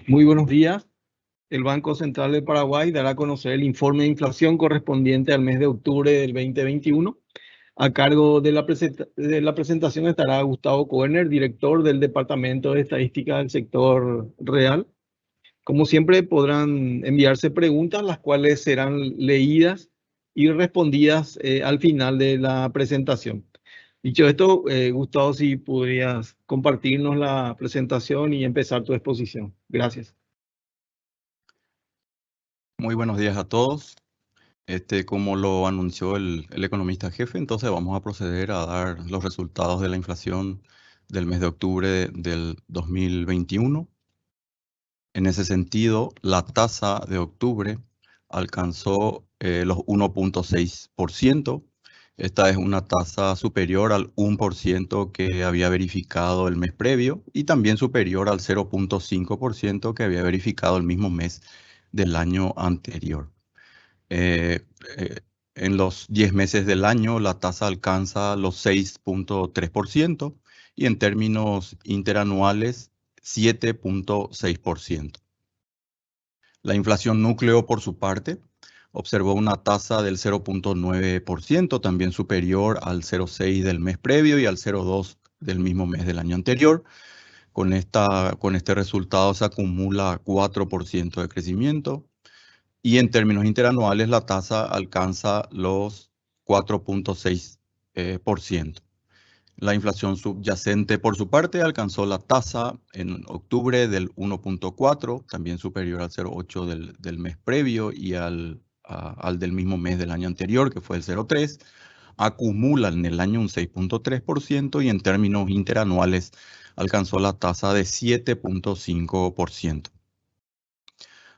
Muy buenos días. El Banco Central de Paraguay dará a conocer el informe de inflación correspondiente al mes de octubre del 2021. A cargo de la presentación estará Gustavo Koerner, director del Departamento de Estadística del Sector Real. Como siempre, podrán enviarse preguntas, las cuales serán leídas y respondidas al final de la presentación. Dicho esto, Gustavo, si podrías compartirnos la presentación y empezar tu exposición. Gracias. Muy buenos días a todos. Como lo anunció el economista jefe, entonces vamos a proceder a dar los resultados de la inflación del mes de octubre del 2021. En ese sentido, la tasa de octubre alcanzó los 1.6%. Esta es una tasa superior al 1% que había verificado el mes previo y también superior al 0.5% que había verificado el mismo mes del año anterior. En los 10 meses del año, la tasa alcanza los 6.3% y en términos interanuales, 7.6%. La inflación núcleo, por su parte, observó una tasa del 0.9%, también superior al 0.6% del mes previo y al 0.2% del mismo mes del año anterior. Con este resultado se acumula 4% de crecimiento. Y en términos interanuales, la tasa alcanza los 4.6%. La inflación subyacente, por su parte, alcanzó la tasa en octubre del 1.4%, también superior al 0.8% del mes previo y al del mismo mes del año anterior, que fue el 0.3%. Acumula en el año un 6.3% y en términos interanuales alcanzó la tasa de 7.5%.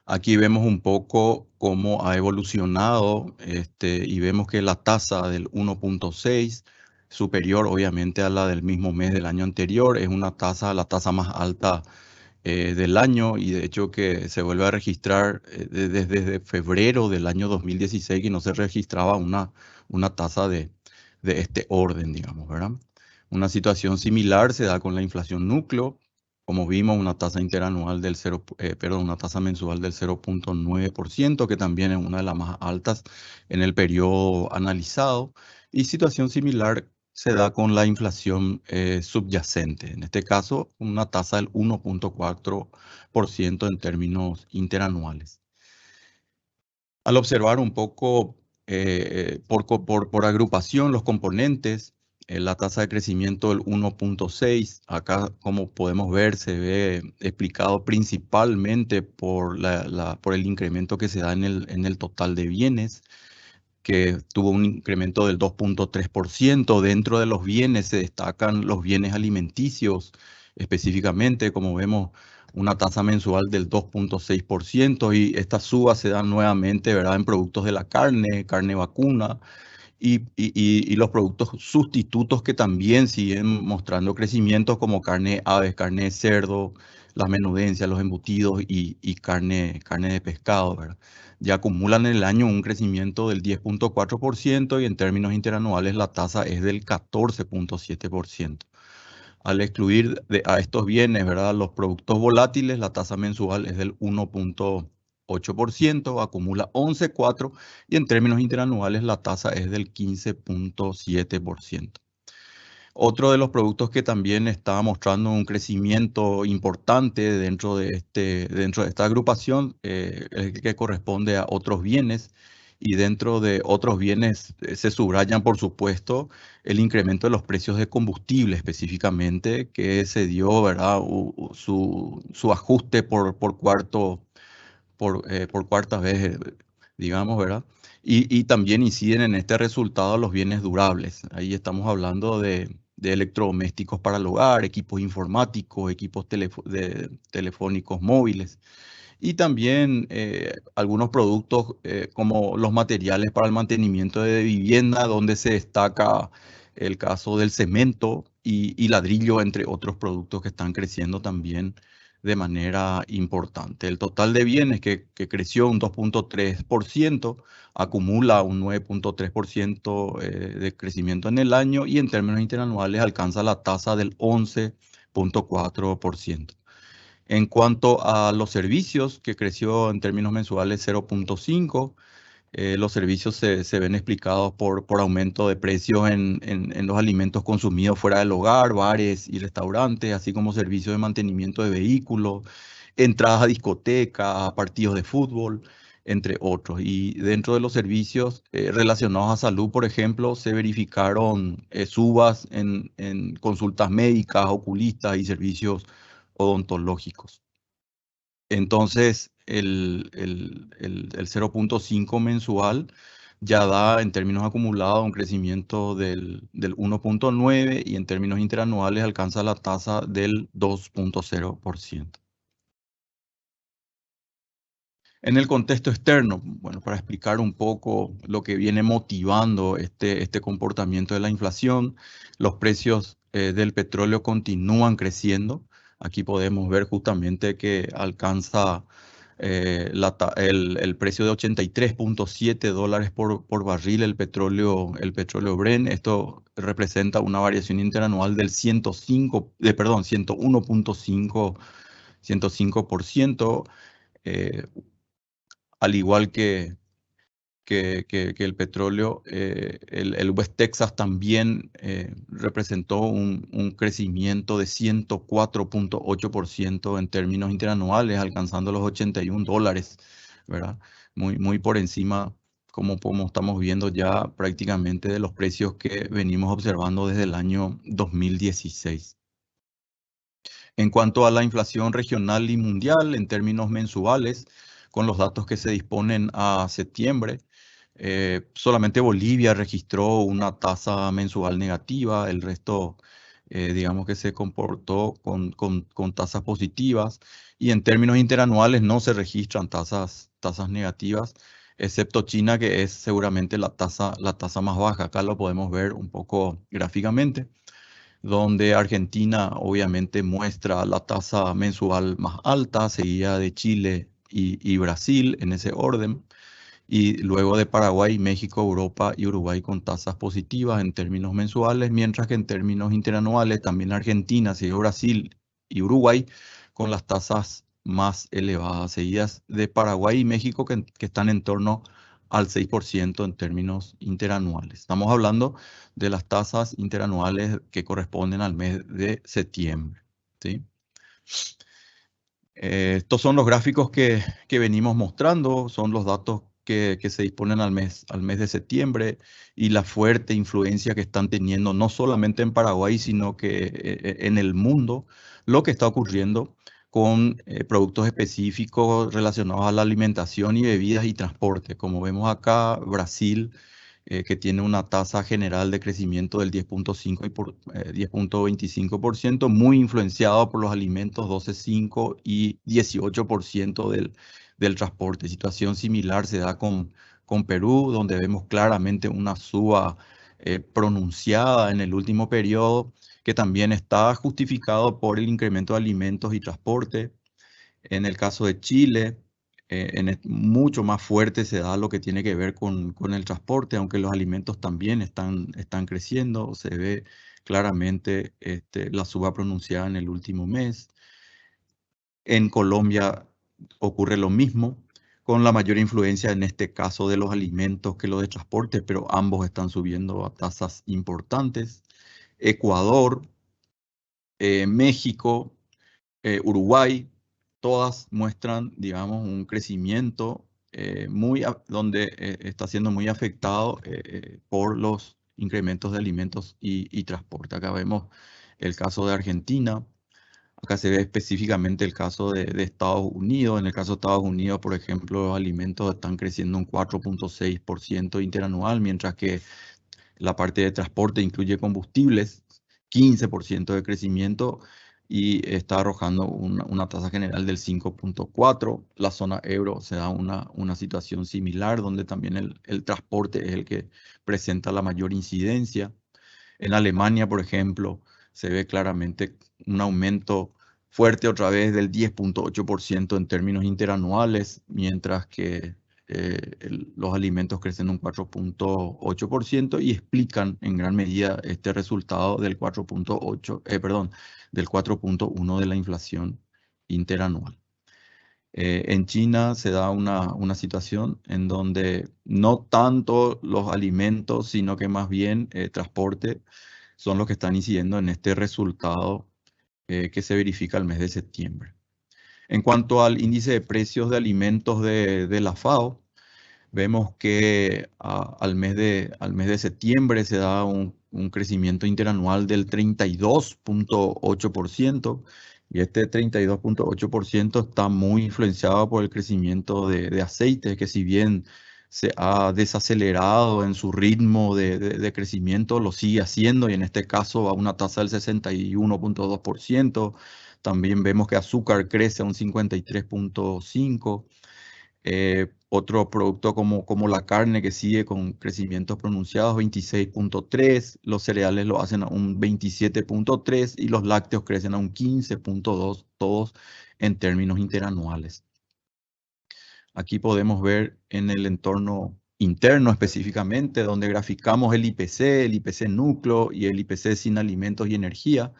Aquí vemos un poco cómo ha evolucionado y vemos que la tasa del 1.6, superior obviamente a la del mismo mes del año anterior, es la tasa más alta del año y de hecho que se vuelve a registrar desde febrero del año 2016 que no se registraba una tasa de este orden, digamos, ¿verdad? Una situación similar se da con la inflación núcleo. Como vimos, una tasa interanual una tasa mensual del 0.9%, que también es una de las más altas en el periodo analizado. Y situación similar se da con la inflación subyacente. En este caso, una tasa del 1.4% en términos interanuales. Al observar un poco por agrupación los componentes, la tasa de crecimiento del 1.6, acá como podemos ver se ve explicado principalmente por el incremento que se da en el total de bienes, que tuvo un incremento del 2.3%. Dentro de los bienes se destacan los bienes alimenticios, específicamente, como vemos, una tasa mensual del 2.6% y esta suba se da nuevamente, ¿verdad?, en productos de la carne vacuna y los productos sustitutos que también siguen mostrando crecimientos como carne de aves, carne de cerdo, las menudencias, los embutidos y carne de pescado, ¿verdad? Ya acumulan en el año un crecimiento del 10.4% y en términos interanuales la tasa es del 14.7%. Al excluir a estos bienes, ¿verdad?, los productos volátiles, la tasa mensual es del 1.8%, acumula 11.4% y en términos interanuales la tasa es del 15.7%. Otro de los productos que también está mostrando un crecimiento importante dentro de esta agrupación es el que corresponde a otros bienes. Y dentro de otros bienes se subrayan, por supuesto, el incremento de los precios de combustible específicamente, que se dio, ¿verdad?, su ajuste por cuarta vez, digamos, ¿verdad? Y también inciden en este resultado los bienes durables. Ahí estamos hablando de electrodomésticos para el hogar, equipos informáticos, equipos telefónicos móviles. Y también algunos productos como los materiales para el mantenimiento de vivienda, donde se destaca el caso del cemento y ladrillo, entre otros productos que están creciendo también de manera importante. El total de bienes que creció un 2.3%, acumula un 9.3% de crecimiento en el año y en términos interanuales alcanza la tasa del 11.4%. En cuanto a los servicios, que creció en términos mensuales 0.5, los servicios se ven explicados por aumento de precios en los alimentos consumidos fuera del hogar, bares y restaurantes, así como servicios de mantenimiento de vehículos, entradas a discotecas, partidos de fútbol, entre otros. Y dentro de los servicios relacionados a salud, por ejemplo, se verificaron subas en consultas médicas, oculistas y servicios odontológicos. Entonces, el 0.5 mensual ya da en términos acumulados un crecimiento del 1.9 y en términos interanuales alcanza la tasa del 2.0%. En el contexto externo, bueno, para explicar un poco lo que viene motivando este comportamiento de la inflación, los precios del petróleo continúan creciendo. Aquí podemos ver justamente que alcanza el precio de $83.7 por barril el petróleo Brent. Esto representa una variación interanual del 105%, al igual que el petróleo. El West Texas también representó un crecimiento de 104.8% en términos interanuales, alcanzando los $81, ¿verdad? Muy por encima, como estamos viendo ya prácticamente de los precios que venimos observando desde el año 2016. En cuanto a la inflación regional y mundial, en términos mensuales, con los datos que se disponen a septiembre, solamente Bolivia registró una tasa mensual negativa, el resto, digamos que se comportó con tasas positivas, y en términos interanuales no se registran tasas negativas, excepto China, que es seguramente la tasa más baja. Acá lo podemos ver un poco gráficamente, donde Argentina obviamente muestra la tasa mensual más alta, seguida de Chile y Brasil en ese orden, y luego de Paraguay, México, Europa y Uruguay con tasas positivas en términos mensuales, mientras que en términos interanuales también Argentina, seguido Brasil y Uruguay con las tasas más elevadas, seguidas de Paraguay y México que están en torno al 6% en términos interanuales. Estamos hablando de las tasas interanuales que corresponden al mes de septiembre, ¿sí? Estos son los gráficos que venimos mostrando, son los datos que se disponen al mes de septiembre y la fuerte influencia que están teniendo no solamente en Paraguay, sino que en el mundo, lo que está ocurriendo con productos específicos relacionados a la alimentación y bebidas y transporte. Como vemos acá, Brasil, que tiene una tasa general de crecimiento del 10.25%, muy influenciado por los alimentos 12.5 y 18% del transporte. Situación similar se da con Perú, donde vemos claramente una suba pronunciada en el último periodo, que también está justificado por el incremento de alimentos y transporte. En el caso de Chile, mucho más fuerte se da lo que tiene que ver con el transporte, aunque los alimentos también están creciendo. Se ve claramente la suba pronunciada en el último mes. En Colombia ocurre lo mismo, con la mayor influencia en este caso de los alimentos que los de transporte, pero ambos están subiendo a tasas importantes. Ecuador, México, Uruguay, todas muestran, digamos, un crecimiento donde está siendo muy afectado por los incrementos de alimentos y transporte. Acá vemos el caso de Argentina, acá se ve específicamente el caso de Estados Unidos. En el caso de Estados Unidos, por ejemplo, los alimentos están creciendo un 4.6% interanual, mientras que la parte de transporte incluye combustibles, 15% de crecimiento, y está arrojando una tasa general del 5.4%. La zona euro se da una situación similar, donde también el transporte es el que presenta la mayor incidencia. En Alemania, por ejemplo, se ve claramente un aumento fuerte otra vez del 10.8% en términos interanuales, mientras que los alimentos crecen un 4.8% y explican en gran medida este resultado del 4.1 de la inflación interanual. En China se da una situación en donde no tanto los alimentos, sino que más bien transporte son los que están incidiendo en este resultado que se verifica el mes de septiembre. En cuanto al índice de precios de alimentos de la FAO, vemos que al mes de septiembre se da un crecimiento interanual del 32.8%, y este 32.8% está muy influenciado por el crecimiento de aceite, que si bien se ha desacelerado en su ritmo de crecimiento, lo sigue haciendo, y en este caso a una tasa del 61.2%. También vemos que azúcar crece a un 53.5%. Otro producto como la carne, que sigue con crecimientos pronunciados, 26.3, los cereales lo hacen a un 27.3 y los lácteos crecen a un 15.2, todos en términos interanuales. Aquí podemos ver en el entorno interno específicamente, donde graficamos el IPC núcleo y el IPC sin alimentos y energía,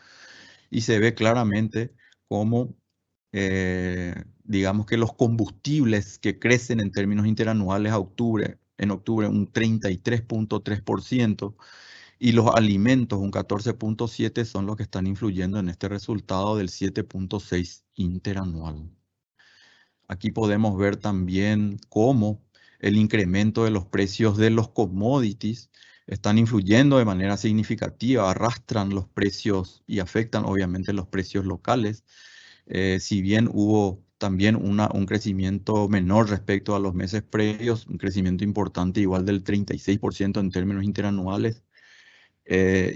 y se ve claramente cómo digamos que los combustibles que crecen en términos interanuales en octubre un 33.3%, y los alimentos un 14.7%, son los que están influyendo en este resultado del 7.6% interanual. Aquí podemos ver también cómo el incremento de los precios de los commodities están influyendo de manera significativa, arrastran los precios y afectan obviamente los precios locales. Si bien hubo también un crecimiento menor respecto a los meses previos, un crecimiento importante igual del 36% en términos interanuales,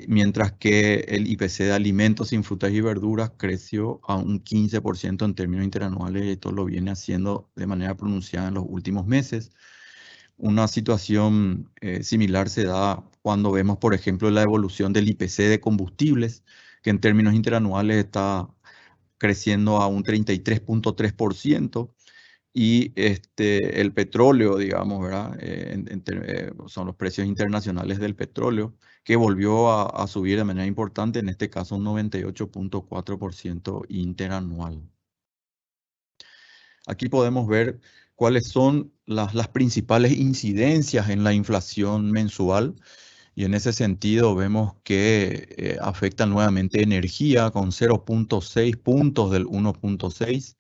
mientras que el IPC de alimentos sin frutas y verduras creció a un 15% en términos interanuales, y esto lo viene haciendo de manera pronunciada en los últimos meses. Una situación similar se da cuando vemos, por ejemplo, la evolución del IPC de combustibles, que en términos interanuales está creciendo a un 33.3%, y el petróleo, digamos, ¿verdad? Son los precios internacionales del petróleo, que volvió a subir de manera importante, en este caso un 98.4% interanual. Aquí podemos ver cuáles son las principales incidencias en la inflación mensual. Y en ese sentido vemos que afecta nuevamente energía con 0.6 puntos del 1.6,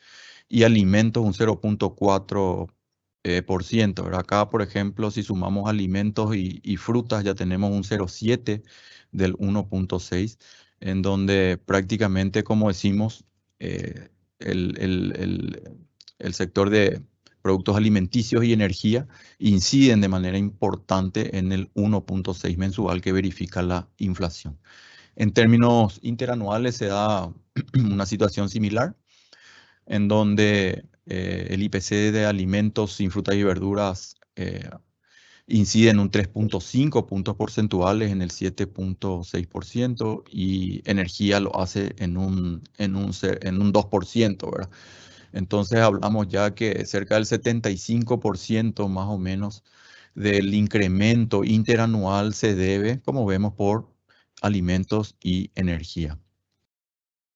y alimentos un 0.4%. Acá, por ejemplo, si sumamos alimentos y frutas, ya tenemos un 0.7 del 1.6, en donde prácticamente, como decimos, el sector de productos alimenticios y energía inciden de manera importante en el 1.6 mensual que verifica la inflación. En términos interanuales se da una situación similar, en donde el IPC de alimentos sin frutas y verduras incide en un 3.5 puntos porcentuales, en el 7.6%, y energía lo hace en un 2%, ¿verdad? Entonces hablamos ya que cerca del 75% más o menos del incremento interanual se debe, como vemos, por alimentos y energía.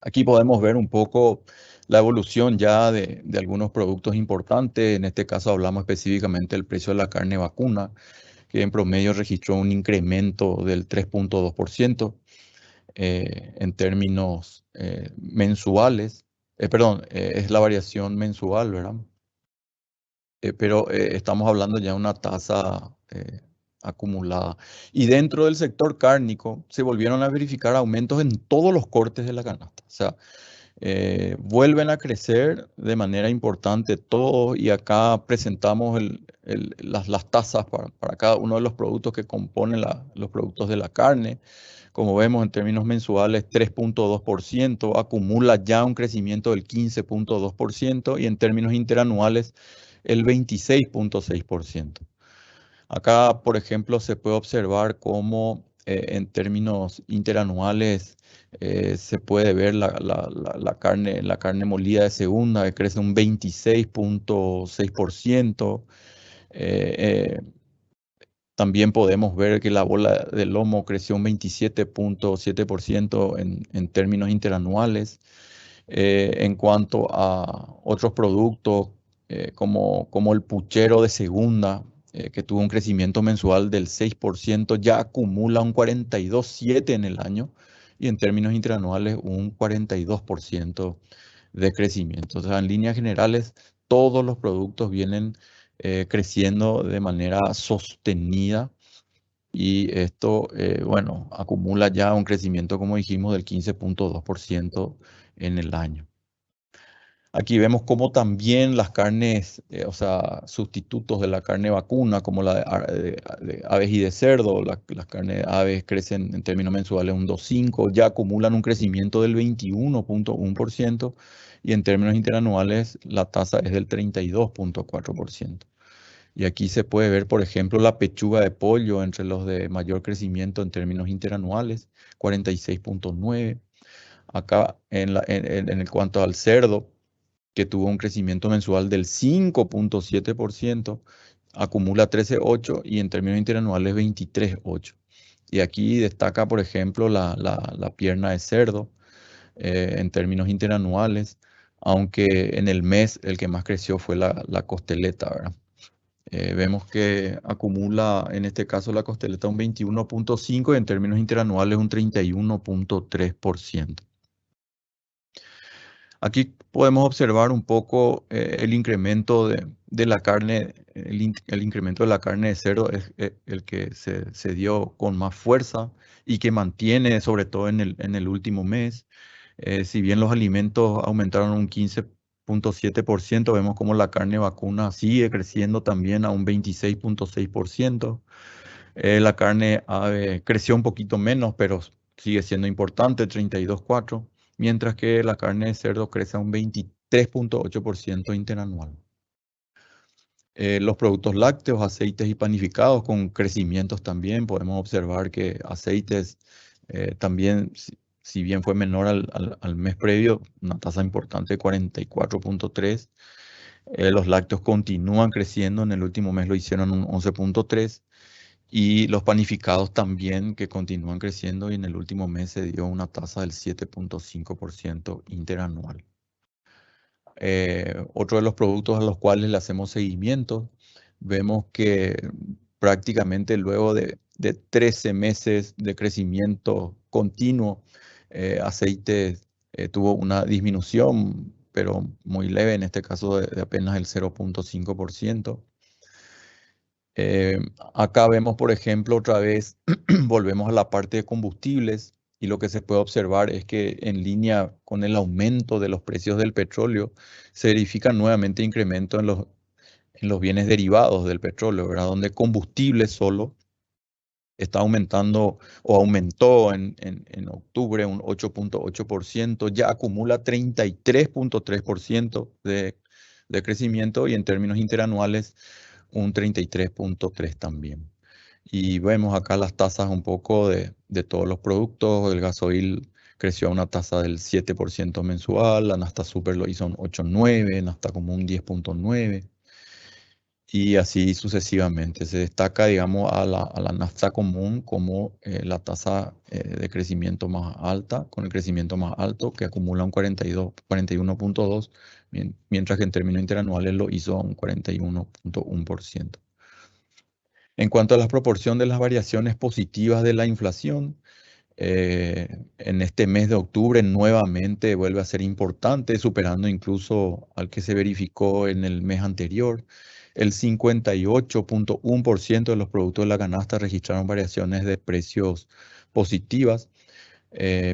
Aquí podemos ver un poco la evolución ya de algunos productos importantes. En este caso hablamos específicamente del precio de la carne vacuna, que en promedio registró un incremento del 3.2% en términos mensuales. Es la variación mensual, ¿verdad? Pero estamos hablando ya de una tasa acumulada. Y dentro del sector cárnico se volvieron a verificar aumentos en todos los cortes de la canasta. O sea, vuelven a crecer de manera importante todos, y acá presentamos las tasas para cada uno de los productos que componen los productos de la carne. Como vemos, en términos mensuales, 3.2%, acumula ya un crecimiento del 15.2%, y en términos interanuales, el 26.6%. Acá, por ejemplo, se puede observar cómo en términos interanuales se puede ver la carne molida de segunda, que crece un 26.6%. También podemos ver que la bola de lomo creció un 27.7% en términos interanuales. En cuanto a otros productos, como el puchero de segunda, que tuvo un crecimiento mensual del 6%, ya acumula un 42,7% en el año y en términos interanuales un 42% de crecimiento. O sea, en líneas generales, todos los productos vienen creciendo de manera sostenida y esto, bueno, acumula ya un crecimiento, como dijimos, del 15,2% en el año. Aquí vemos cómo también las carnes, o sea, sustitutos de la carne vacuna, como la de aves y de cerdo, las carnes de aves crecen en términos mensuales un 2,5%, ya acumulan un crecimiento del 21,1% y en términos interanuales la tasa es del 32,4%. Y aquí se puede ver, por ejemplo, la pechuga de pollo entre los de mayor crecimiento en términos interanuales, 46,9%. Acá en el cuanto al cerdo, que tuvo un crecimiento mensual del 5,7%, acumula 13,8% y en términos interanuales 23,8%. Y aquí destaca, por ejemplo, la pierna de cerdo en términos interanuales, aunque en el mes el que más creció fue la costeleta, ¿verdad? Vemos que acumula, en este caso, la costeleta un 21,5% y en términos interanuales un 31,3%. Aquí podemos observar un poco el incremento de la carne, el incremento de la carne de cerdo es el que se dio con más fuerza y que mantiene sobre todo en el último mes. Si bien los alimentos aumentaron un 15,7%, vemos como la carne vacuna sigue creciendo también a un 26,6%. La carne ave creció un poquito menos, pero sigue siendo importante, 32,4%, mientras que la carne de cerdo crece a un 23,8% interanual. Los productos lácteos, aceites y panificados con crecimientos también, podemos observar que aceites también, si bien fue menor al mes previo, una tasa importante de 44,3%. Los lácteos continúan creciendo, en el último mes lo hicieron un 11,3%. Y los panificados también que continúan creciendo y en el último mes se dio una tasa del 7,5% interanual. Otro de los productos a los cuales le hacemos seguimiento, vemos que prácticamente luego de 13 meses de crecimiento continuo, aceite tuvo una disminución, pero muy leve, en este caso de apenas el 0,5%. Acá vemos, por ejemplo, otra vez, volvemos a la parte de combustibles y lo que se puede observar es que en línea con el aumento de los precios del petróleo, se verifica nuevamente incremento en los bienes derivados del petróleo, ¿verdad? Donde combustible solo está aumentando o aumentó en octubre un 8,8%, ya acumula 33,3% de crecimiento y en términos interanuales un 33,3% también. Y vemos acá las tasas un poco de todos los productos. El gasoil creció a una tasa del 7% mensual, la Nafta Super lo hizo un 8,9%, Nafta Común 10,9%. Y así sucesivamente. Se destaca, digamos, a la nafta común como la tasa de crecimiento más alta, con el crecimiento más alto, que acumula un 41,2%, mientras que en términos interanuales lo hizo a un 41,1%. En cuanto a la proporción de las variaciones positivas de la inflación, en este mes de octubre nuevamente vuelve a ser importante, superando incluso al que se verificó en el mes anterior. El 58,1% de los productos de la canasta registraron variaciones de precios positivas,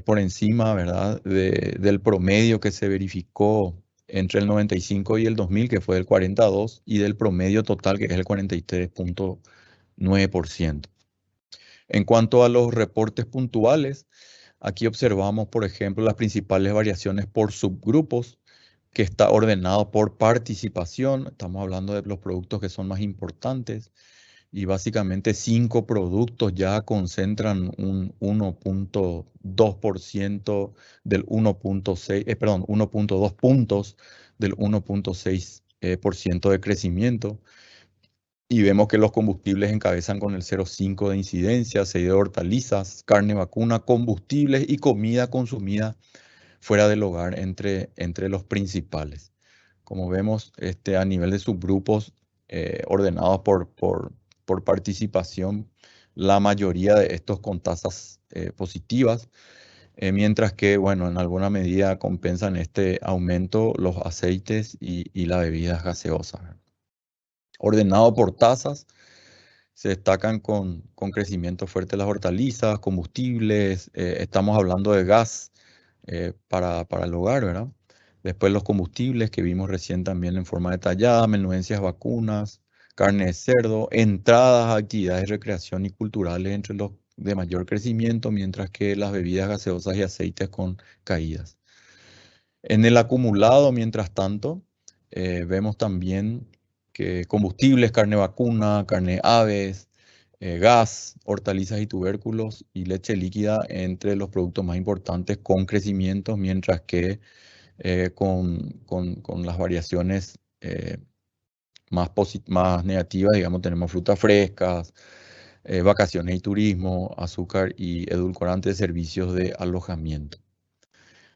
por encima, ¿verdad?, del promedio que se verificó entre el 95 y el 2000, que fue el 42%, y del promedio total, que es el 43,9%. En cuanto a los reportes puntuales, aquí observamos, por ejemplo, las principales variaciones por subgrupos, que está ordenado por participación. Estamos hablando de los productos que son más importantes y básicamente 5 productos ya concentran un 1,2% del 1,6, 1,2 puntos del 1,6% de crecimiento. Y vemos que los combustibles encabezan con el 0,5 de incidencia, seguido de hortalizas, carne vacuna, combustibles y comida consumida fuera del hogar entre los principales. Como vemos, a nivel de subgrupos ordenados por participación, la mayoría de estos con tasas positivas, mientras que, bueno, en alguna medida compensan este aumento los aceites y las bebidas gaseosas. Ordenado por tasas, se destacan con crecimiento fuerte las hortalizas, combustibles, estamos hablando de gas para el hogar, ¿verdad? Después los combustibles que vimos recién también en forma detallada, menudencias, vacunas, carne de cerdo, entradas a actividades de recreación y culturales entre los de mayor crecimiento, mientras que las bebidas gaseosas y aceites con caídas. En el acumulado, mientras tanto, vemos también que combustibles, carne vacuna, carne aves, gas, hortalizas y tubérculos y leche líquida entre los productos más importantes con crecimientos, mientras que con las variaciones más negativas, digamos, tenemos frutas frescas, vacaciones y turismo, azúcar y edulcorantes, servicios de alojamiento.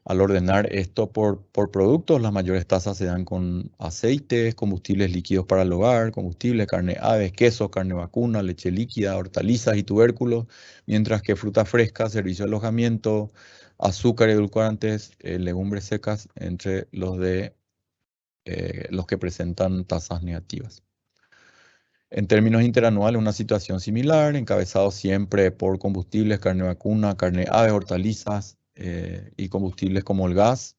Al ordenar esto por productos, las mayores tasas se dan con aceites, combustibles líquidos para el hogar, combustible, carne aves, quesos, carne vacuna, leche líquida, hortalizas y tubérculos, mientras que frutas frescas, servicio de alojamiento, azúcar y edulcorantes, legumbres secas, entre los que presentan tasas negativas. En términos interanuales, una situación similar, encabezado siempre por combustibles, carne vacuna, carne aves, hortalizas y combustibles como el gas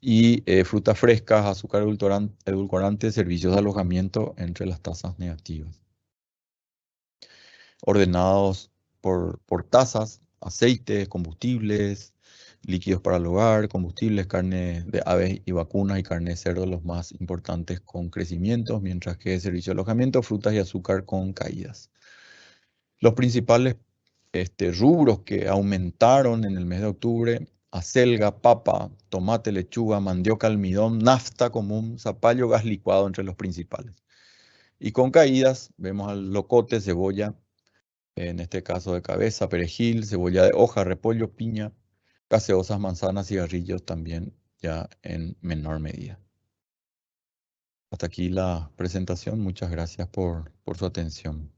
y frutas frescas, azúcar edulcorante, servicios de alojamiento entre las tasas negativas. Ordenados por tasas, aceites, combustibles, líquidos para el hogar, combustibles, carne de aves y vacunas y carne de cerdo, los más importantes con crecimientos, mientras que servicio de alojamiento, frutas y azúcar con caídas. Los principales rubros que aumentaron en el mes de octubre: acelga, papa, tomate, lechuga, mandioca, almidón, nafta común, zapallo, gas licuado entre los principales. Y con caídas vemos al locote, cebolla, en este caso de cabeza, perejil, cebolla de hoja, repollo, piña, gaseosas, manzanas, cigarrillos también ya en menor medida. Hasta aquí la presentación. Muchas gracias por su atención.